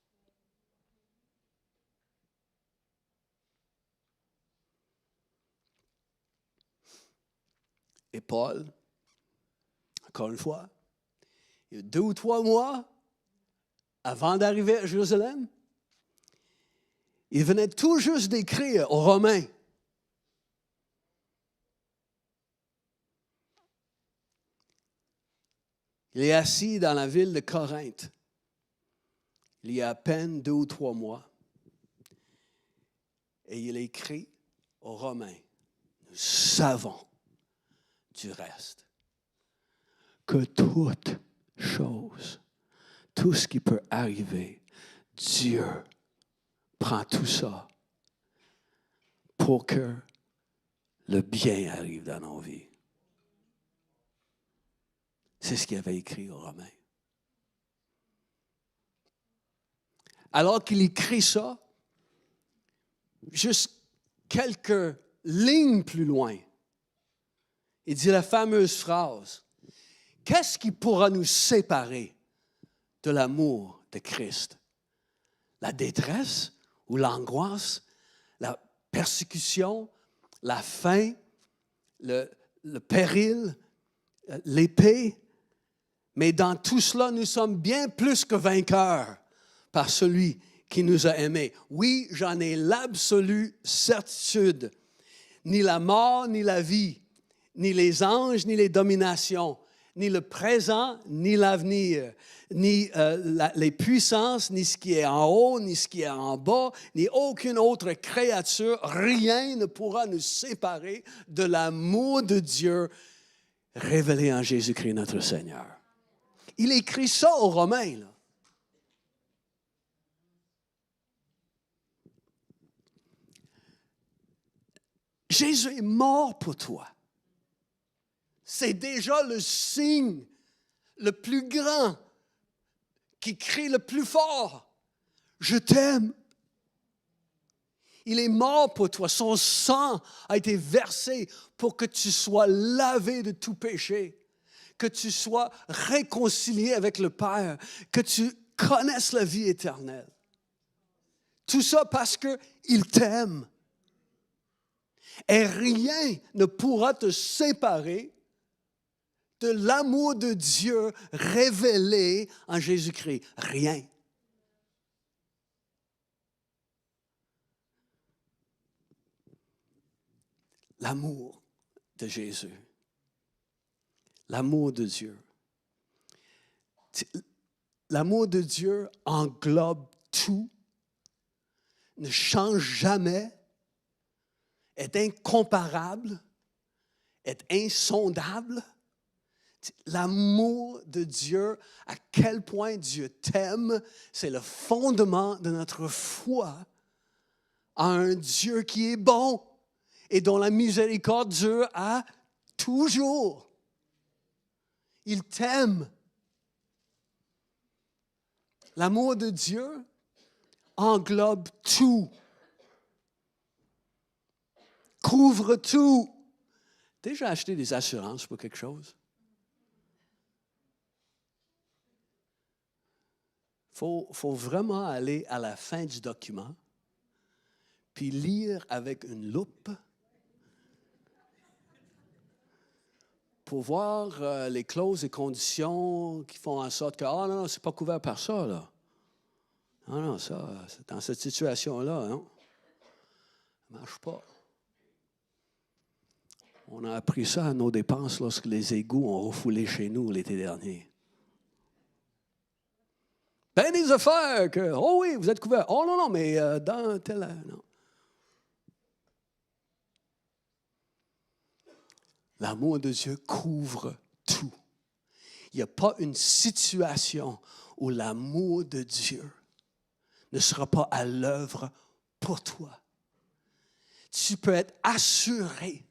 A: Et Paul, encore une fois, il y a 2 ou 3 mois avant d'arriver à Jérusalem, il venait tout juste d'écrire aux Romains. Il est assis dans la ville de Corinthe, il y a à peine 2 ou 3 mois, et il écrit aux Romains, nous savons du reste que toute chose, tout ce qui peut arriver, Dieu prend tout ça pour que le bien arrive dans nos vies. C'est ce qu'il avait écrit aux Romains. Alors qu'il écrit ça, juste quelques lignes plus loin, il dit la fameuse phrase, « Qu'est-ce qui pourra nous séparer de l'amour de Christ? La détresse ou l'angoisse, la persécution, la faim, le péril, l'épée? Mais dans tout cela, nous sommes bien plus que vainqueurs par celui qui nous a aimés. Oui, j'en ai l'absolue certitude. Ni la mort, ni la vie, ni les anges, ni les dominations, ni le présent, ni l'avenir, ni les puissances, ni ce qui est en haut, ni ce qui est en bas, ni aucune autre créature, rien ne pourra nous séparer de l'amour de Dieu révélé en Jésus-Christ notre Seigneur. Il écrit ça aux Romains, là. Jésus est mort pour toi. C'est déjà le signe le plus grand qui crie le plus fort. Je t'aime. Il est mort pour toi. Son sang a été versé pour que tu sois lavé de tout péché, que tu sois réconcilié avec le Père, que tu connaisses la vie éternelle. Tout ça parce qu'il t'aime. Et rien ne pourra te séparer de l'amour de Dieu révélé en Jésus-Christ. Rien. L'amour de Jésus. L'amour de Dieu. L'amour de Dieu englobe tout, ne change jamais, est incomparable, est insondable. L'amour de Dieu, à quel point Dieu t'aime, c'est le fondement de notre foi en un Dieu qui est bon et dont la miséricorde dure à toujours. Il t'aime. L'amour de Dieu englobe tout, couvre tout. Déjà acheté des assurances pour quelque chose? Faut vraiment aller à la fin du document, puis lire avec une loupe pour voir les clauses et conditions qui font en sorte que, ah non, c'est pas couvert par ça, là. Non, non, ça, dans cette situation-là, non, ça ne marche pas. On a appris ça à nos dépenses lorsque les égouts ont refoulé chez nous l'été dernier. Ben des affaires que, oh oui, vous êtes couverts. Oh non, non, mais dans tel... non. L'amour de Dieu couvre tout. Il n'y a pas une situation où l'amour de Dieu ne sera pas à l'œuvre pour toi. Tu peux être assuré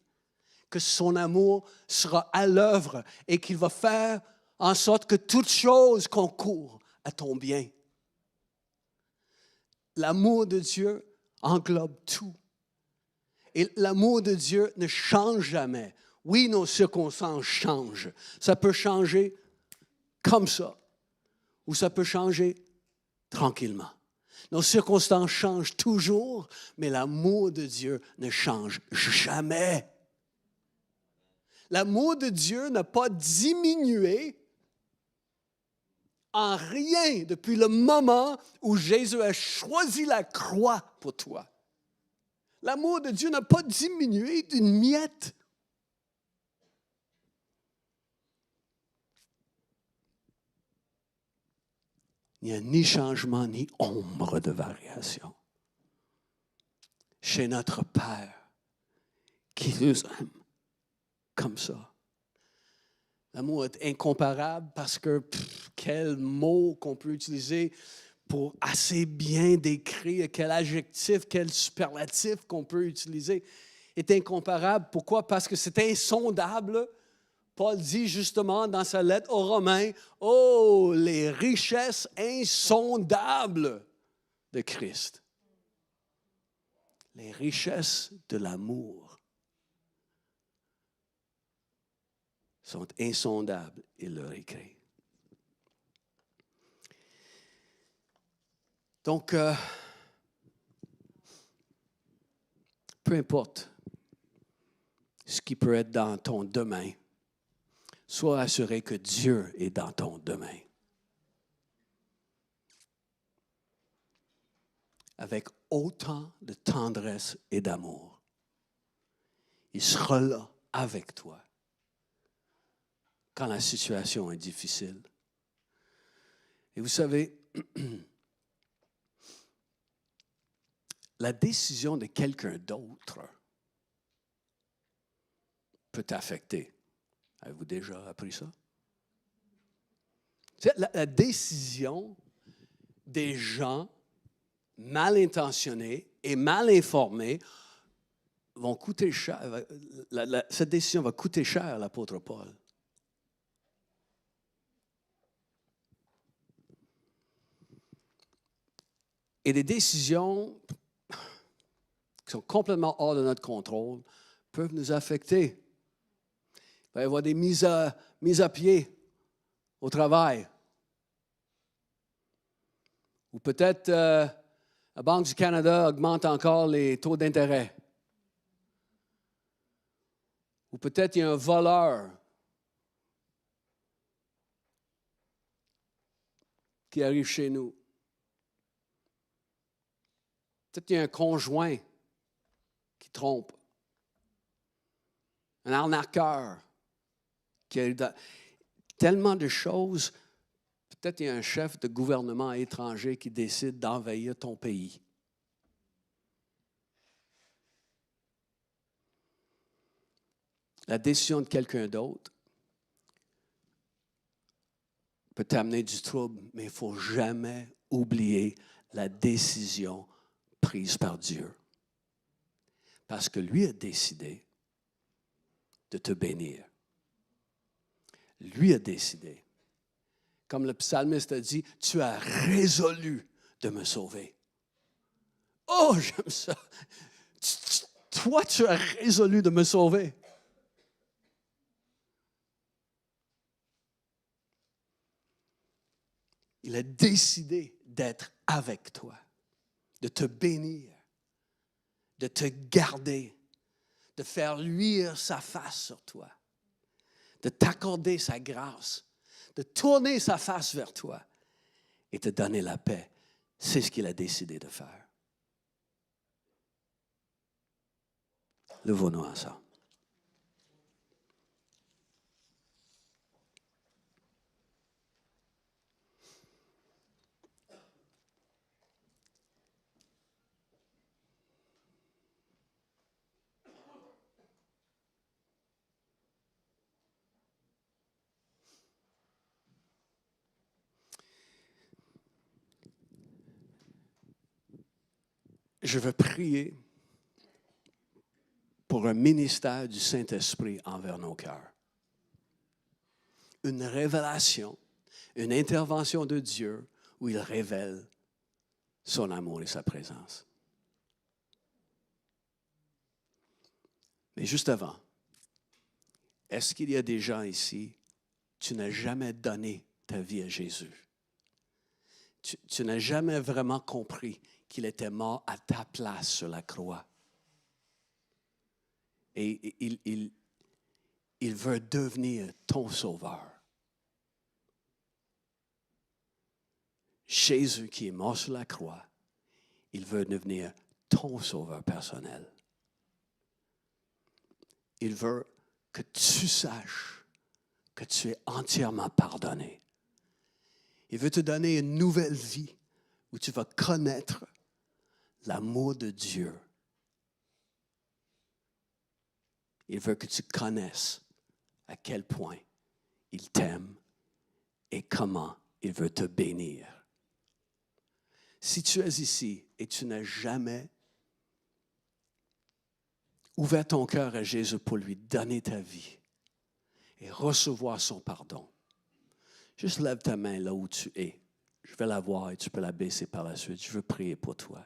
A: que son amour sera à l'œuvre et qu'il va faire en sorte que toute chose concourt à ton bien. L'amour de Dieu englobe tout. Et l'amour de Dieu ne change jamais. Oui, nos circonstances changent. Ça peut changer comme ça, ou ça peut changer tranquillement. Nos circonstances changent toujours, mais l'amour de Dieu ne change jamais. L'amour de Dieu n'a pas diminué en rien depuis le moment où Jésus a choisi la croix pour toi. L'amour de Dieu n'a pas diminué d'une miette. Il n'y a ni changement, ni ombre de variation. Chez notre Père, qui nous aime comme ça. L'amour est incomparable parce que quel mot qu'on peut utiliser pour assez bien décrire, quel adjectif, quel superlatif qu'on peut utiliser est incomparable. Pourquoi? Parce que c'est insondable. Paul dit justement dans sa lettre aux Romains, « Oh, les richesses insondables de Christ. » Les richesses de l'amour sont insondables, il leur écrit. Donc, peu importe ce qui peut être dans ton demain, sois assuré que Dieu est dans ton demain. Avec autant de tendresse et d'amour. Il sera là avec toi quand la situation est difficile. Et vous savez, la décision de quelqu'un d'autre peut t'affecter. Avez-vous déjà appris ça? La décision des gens mal intentionnés et mal informés vont coûter cher. Cette décision va coûter cher à l'apôtre Paul. Et des décisions qui sont complètement hors de notre contrôle peuvent nous affecter. Il va y avoir des mises à pied au travail. Ou peut-être la Banque du Canada augmente encore les taux d'intérêt. Ou peut-être il y a un voleur qui arrive chez nous. Peut-être qu'il y a un conjoint qui trompe. Un arnaqueur qui arrive dans... Tellement de choses. Peut-être qu'il y a un chef de gouvernement étranger qui décide d'envahir ton pays. La décision de quelqu'un d'autre peut t'amener du trouble, mais il ne faut jamais oublier la décision prise par Dieu. Parce que lui a décidé de te bénir. Lui a décidé. Comme le psalmiste a dit, tu as résolu de me sauver. Oh, j'aime ça. Toi, tu as résolu de me sauver. Il a décidé d'être avec toi, de te bénir, de te garder, de faire luire sa face sur toi, de t'accorder sa grâce, de tourner sa face vers toi et te donner la paix. C'est ce qu'il a décidé de faire. Levons-nous ensemble. Je veux prier pour un ministère du Saint-Esprit envers nos cœurs. Une révélation, une intervention de Dieu où il révèle son amour et sa présence. Mais juste avant, est-ce qu'il y a des gens ici, tu n'as jamais donné ta vie à Jésus? Tu n'as jamais vraiment compris qu'il était mort à ta place sur la croix. Et il veut devenir ton sauveur. Jésus qui est mort sur la croix, il veut devenir ton sauveur personnel. Il veut que tu saches que tu es entièrement pardonné. Il veut te donner une nouvelle vie où tu vas connaître l'amour de Dieu. Il veut que tu connaisses à quel point il t'aime et comment il veut te bénir. Si tu es ici et tu n'as jamais ouvert ton cœur à Jésus pour lui donner ta vie et recevoir son pardon, juste lève ta main là où tu es. Je vais la voir et tu peux la baisser par la suite. Je veux prier pour toi.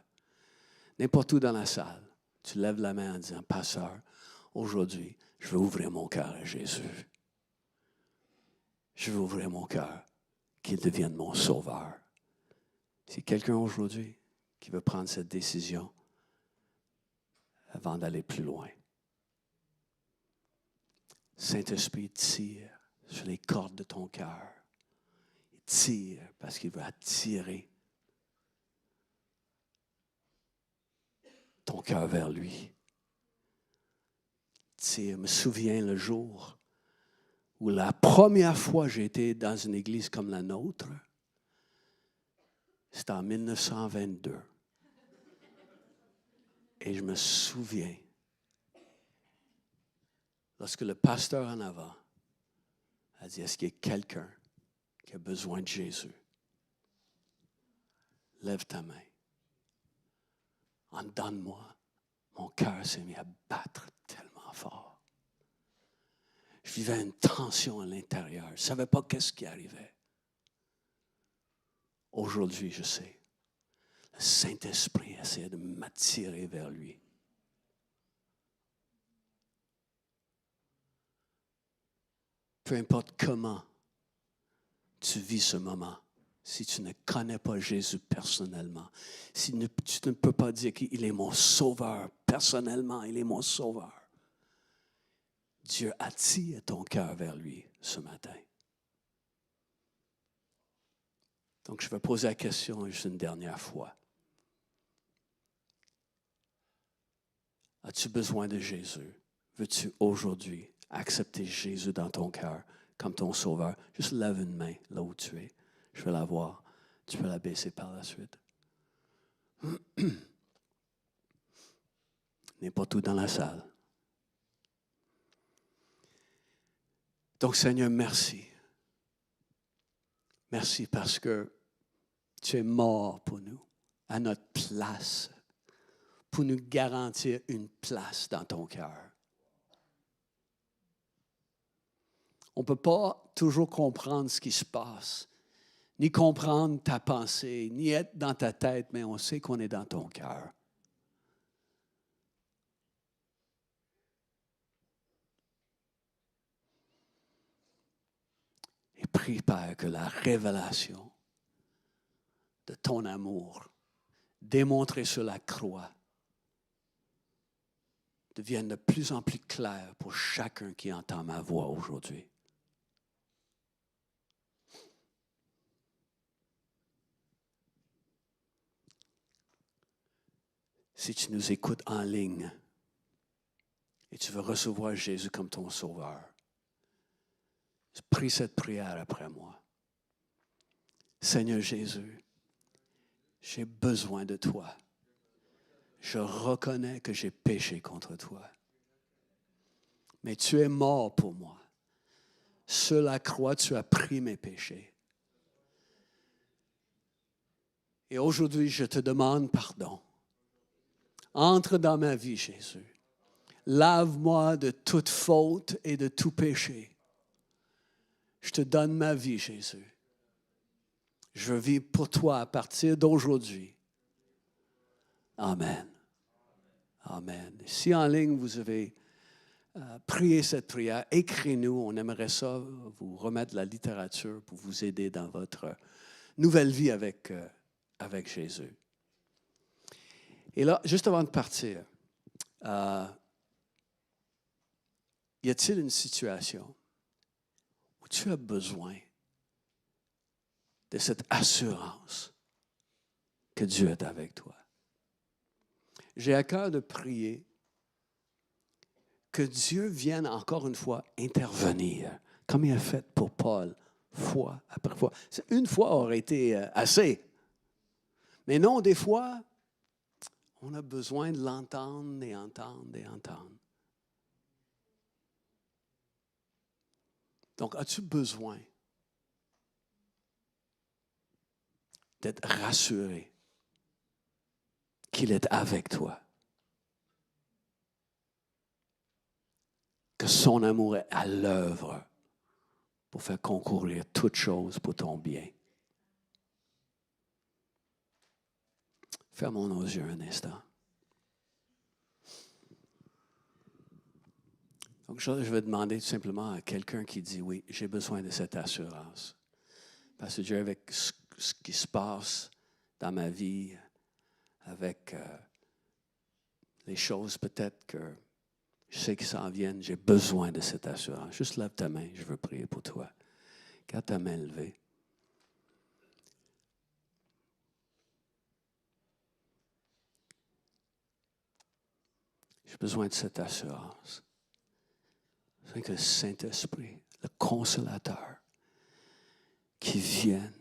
A: N'importe où dans la salle, tu lèves la main en disant, Pasteur, aujourd'hui, je veux ouvrir mon cœur à Jésus. Je veux ouvrir mon cœur, qu'il devienne mon sauveur. C'est quelqu'un aujourd'hui qui veut prendre cette décision avant d'aller plus loin. Saint-Esprit tire sur les cordes de ton cœur. Il tire parce qu'il veut attirer ton cœur vers lui. Je me souviens le jour où la première fois j'ai été dans une église comme la nôtre, c'était en 1922. Et je me souviens, lorsque le pasteur en avant a dit, est-ce qu'il y a quelqu'un qui a besoin de Jésus? Lève ta main. En dedans de moi, mon cœur s'est mis à battre tellement fort. Je vivais une tension à l'intérieur. Je ne savais pas qu'est-ce qui arrivait. Aujourd'hui, je sais. Le Saint-Esprit essaie de m'attirer vers lui. Peu importe comment tu vis ce moment, si tu ne connais pas Jésus personnellement, si tu ne peux pas dire qu'il est mon sauveur, personnellement, il est mon sauveur, Dieu attire ton cœur vers lui ce matin. Donc, je vais poser la question juste une dernière fois. As-tu besoin de Jésus? Veux-tu aujourd'hui accepter Jésus dans ton cœur comme ton sauveur? Juste lève une main là où tu es. Je vais la voir. Tu peux la baisser par la suite. N'importe où dans la salle. Donc, Seigneur, merci. Merci parce que tu es mort pour nous, à notre place, pour nous garantir une place dans ton cœur. On ne peut pas toujours comprendre ce qui se passe, ni comprendre ta pensée, ni être dans ta tête, mais on sait qu'on est dans ton cœur. Et prie, Père, que la révélation de ton amour, démontré sur la croix, devienne de plus en plus claire pour chacun qui entend ma voix aujourd'hui. si tu nous écoutes en ligne et tu veux recevoir Jésus comme ton sauveur, prie cette prière après moi. Seigneur Jésus, j'ai besoin de toi. Je reconnais que j'ai péché contre toi. Mais tu es mort pour moi. Sur la croix, tu as pris mes péchés. Et aujourd'hui, je te demande pardon. Entre dans ma vie, Jésus. Lave-moi de toute faute et de tout péché. Je te donne ma vie, Jésus. Je vis pour toi à partir d'aujourd'hui. Amen. Amen. Si en ligne, vous avez prié cette prière, écrivez-nous. On aimerait ça vous remettre la littérature pour vous aider dans votre nouvelle vie avec Jésus. Et là, juste avant de partir, y a-t-il une situation où tu as besoin de cette assurance que Dieu est avec toi? J'ai à cœur de prier que Dieu vienne encore une fois intervenir, comme il a fait pour Paul, fois après fois. Une fois aurait été assez. Mais non, des fois, on a besoin de l'entendre et entendre et entendre. Donc, as-tu besoin d'être rassuré qu'il est avec toi? Que son amour est à l'œuvre pour faire concourir toutes choses pour ton bien. Fermons nos yeux un instant. Donc, je vais demander tout simplement à quelqu'un qui dit, oui, j'ai besoin de cette assurance. Parce que Dieu, avec ce qui se passe dans ma vie, avec les choses peut-être que je sais qu'ils s'en viennent, j'ai besoin de cette assurance. Juste lève ta main, je veux prier pour toi. Garde ta main levée. J'ai besoin de cette assurance. J'ai besoin que le Saint-Esprit, le Consolateur, qui vienne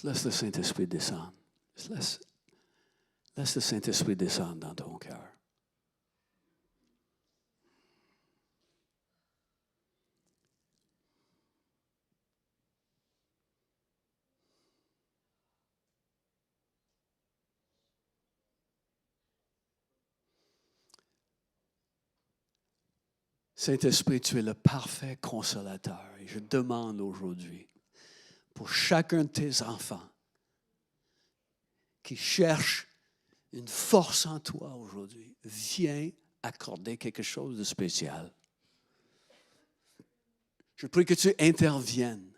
A: laisse le Saint-Esprit descendre. Laisse le Saint-Esprit descendre dans ton cœur. Saint-Esprit, tu es le parfait consolateur. Et je demande aujourd'hui, pour chacun de tes enfants qui cherchent une force en toi aujourd'hui, viens accorder quelque chose de spécial. Je prie que tu interviennes.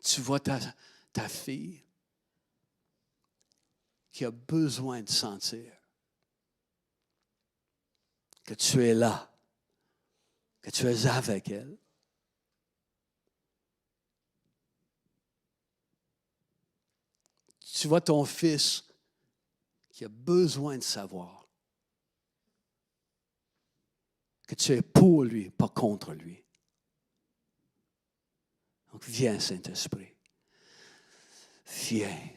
A: Tu vois ta fille qui a besoin de sentir que tu es là, que tu es avec elle. Tu vois ton fils qui a besoin de savoir que tu es pour lui, pas contre lui. Donc viens, Saint-Esprit. Viens.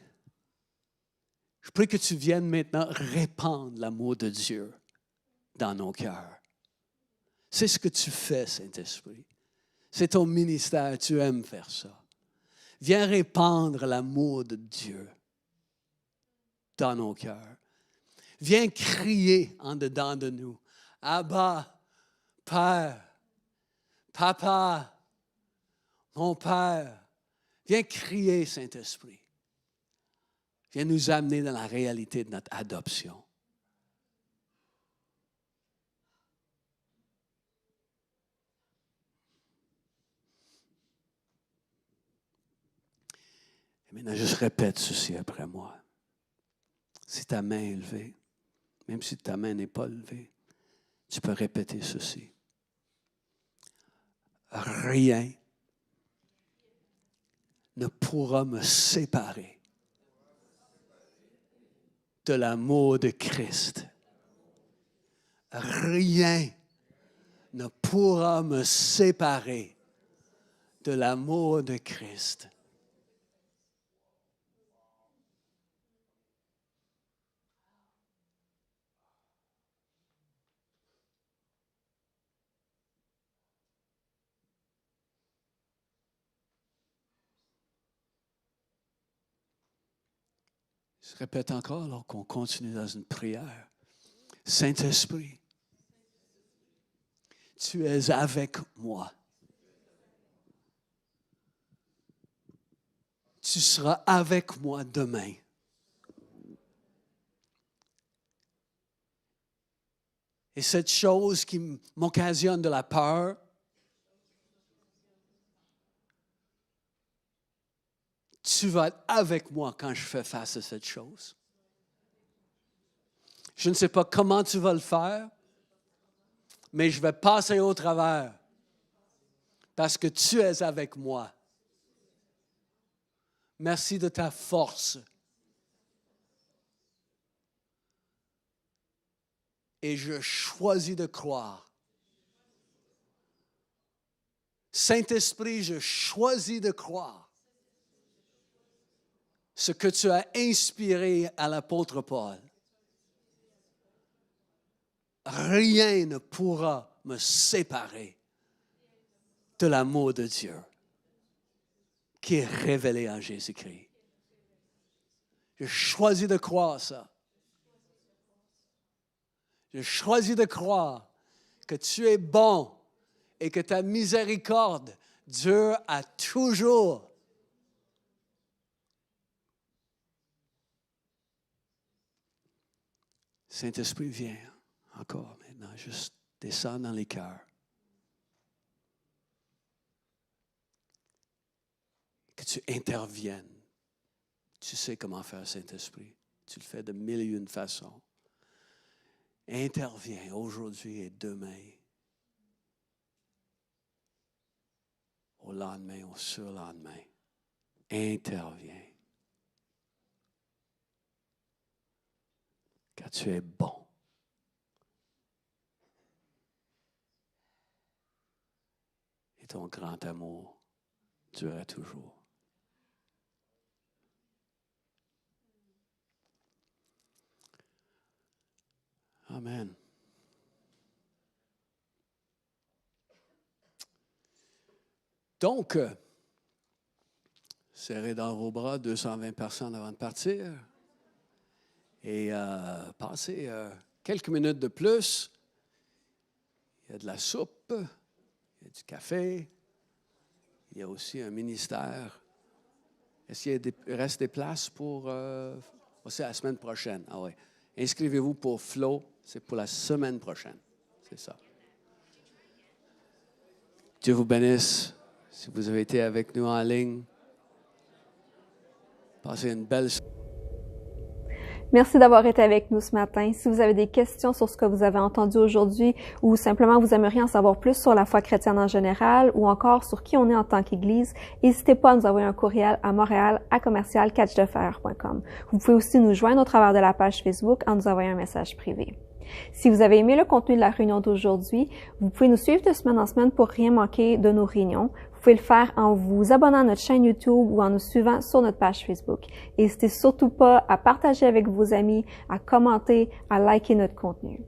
A: Je prie que tu viennes maintenant répandre l'amour de Dieu dans nos cœurs. C'est ce que tu fais, Saint-Esprit. C'est ton ministère, tu aimes faire ça. Viens répandre l'amour de Dieu dans nos cœurs. Viens crier en dedans de nous. Abba, Père, Papa, mon Père, viens crier, Saint-Esprit. Viens nous amener dans la réalité de notre adoption. Et maintenant, juste répète ceci après moi. Si ta main est levée, même si ta main n'est pas levée, tu peux répéter ceci. Rien ne pourra me séparer de l'amour de Christ. Rien ne pourra me séparer de l'amour de Christ. Je répète encore alors qu'on continue dans une prière. Saint-Esprit, tu es avec moi. Tu seras avec moi demain. Et cette chose qui m'occasionne de la peur, tu vas être avec moi quand je fais face à cette chose. Je ne sais pas comment tu vas le faire, mais je vais passer au travers parce que tu es avec moi. Merci de ta force. Et je choisis de croire. Saint-Esprit, je choisis de croire ce que tu as inspiré à l'apôtre Paul. Rien ne pourra me séparer de l'amour de Dieu qui est révélé en Jésus-Christ. Je choisis de croire ça. Je choisis de croire que tu es bon et que ta miséricorde dure à toujours. Saint-Esprit, viens encore maintenant, juste descends dans les cœurs. Que tu interviennes. Tu sais comment faire, Saint-Esprit. Tu le fais de mille et une façons. Interviens aujourd'hui et demain. Au lendemain, au surlendemain. Interviens. Car tu es bon. Et ton grand amour durera toujours. Amen. Donc, serrez dans vos bras 220 personnes avant de partir. Et passez quelques minutes de plus. Il y a de la soupe, il y a du café, il y a aussi un ministère. Est-ce qu'il reste des places pour... c'est la semaine prochaine. Ah oui. Inscrivez-vous pour Flow, c'est pour la semaine prochaine. C'est ça. Dieu vous bénisse. Si vous avez été avec nous en ligne, passez une belle semaine.
B: Merci d'avoir été avec nous ce matin. Si vous avez des questions sur ce que vous avez entendu aujourd'hui ou simplement vous aimeriez en savoir plus sur la foi chrétienne en général ou encore sur qui on est en tant qu'Église, n'hésitez pas à nous envoyer un courriel à montréal@catchdefer.com. Vous pouvez aussi nous joindre au travers de la page Facebook en nous envoyant un message privé. Si vous avez aimé le contenu de la réunion d'aujourd'hui, vous pouvez nous suivre de semaine en semaine pour rien manquer de nos réunions. Vous pouvez le faire en vous abonnant à notre chaîne YouTube ou en nous suivant sur notre page Facebook. N'hésitez surtout pas à partager avec vos amis, à commenter, à liker notre contenu.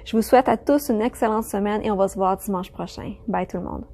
B: Je vous souhaite à tous une excellente semaine et on va se voir dimanche prochain. Bye tout le monde.